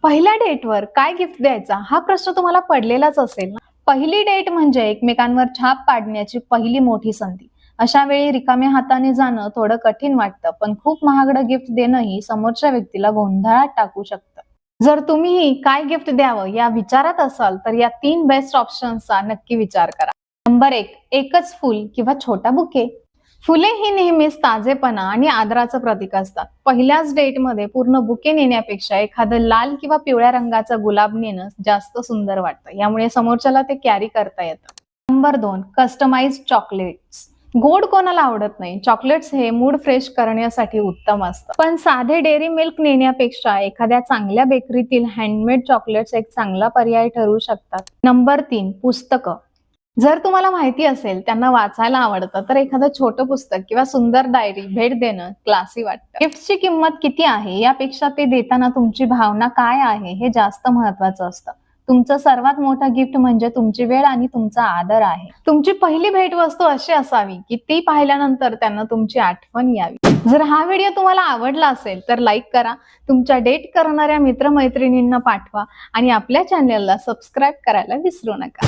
पहिल्या डेटवर काय गिफ्ट द्यायचा हा प्रश्न तुम्हाला पडलेलाच असेल ना. पहिली डेट म्हणजे एकमेकांवर छाप पाडण्याची पहिली मोठी संधी. अशा वेळी रिकाम्या हाताने जाणं थोडं कठीण वाटतं, पण खूप महागडं गिफ्ट देणंही समोरच्या व्यक्तीला गोंधळात टाकू शकतं. जर तुम्हीही काय गिफ्ट द्यावं या विचारात असाल तर या 3 बेस्ट ऑप्शन्सचा नक्की विचार करा. नंबर 1, एकच फूल किंवा छोटा बुके. फुले ही नेहमीच ताजेपणा आणि आदराचं प्रतीक असतात. पहिल्याच डेटमध्ये पूर्ण बुके नेण्यापेक्षा एखादं लाल किंवा पिवळ्या रंगाचा गुलाब नेणं जास्त सुंदर वाटतं. यामुळे समोरच्याला ते कॅरी करता येतं. Number 2, customised chocolates. गोड कोणाला आवडत नाही. चॉकलेट्स हे मूड फ्रेश करण्यासाठी उत्तम असतं. पण साधे डेअरी मिल्क नेण्यापेक्षा एखाद्या चांगल्या बेकरीतील हँडमेड चॉकलेट्स एक चांगला पर्याय ठरू शकतात. नंबर 3, पुस्तकं. जर तुम्हाला माहिती असेल त्यांना वाचायला आवडतं तर एखादं छोटं पुस्तक किंवा सुंदर डायरी भेट देणं क्लासी वाटतं. गिफ्टची किंमत किती आहे यापेक्षा ते देताना तुमची भावना काय आहे हे जास्त महत्वाचं असतं. तुमचं सर्वात मोठं गिफ्ट म्हणजे तुमची वेळ आणि तुमचा आदर आहे. तुमची पहिली भेटवस्तू अशी असावी की ती पाहिल्यानंतर त्यांना तुमची आठवण यावी. जर हा व्हिडिओ तुम्हाला आवडला असेल तर लाईक करा, तुमच्या डेट करणाऱ्या मित्रमैत्रिणींना पाठवा आणि आपल्या चॅनलला सबस्क्राईब करायला विसरू नका.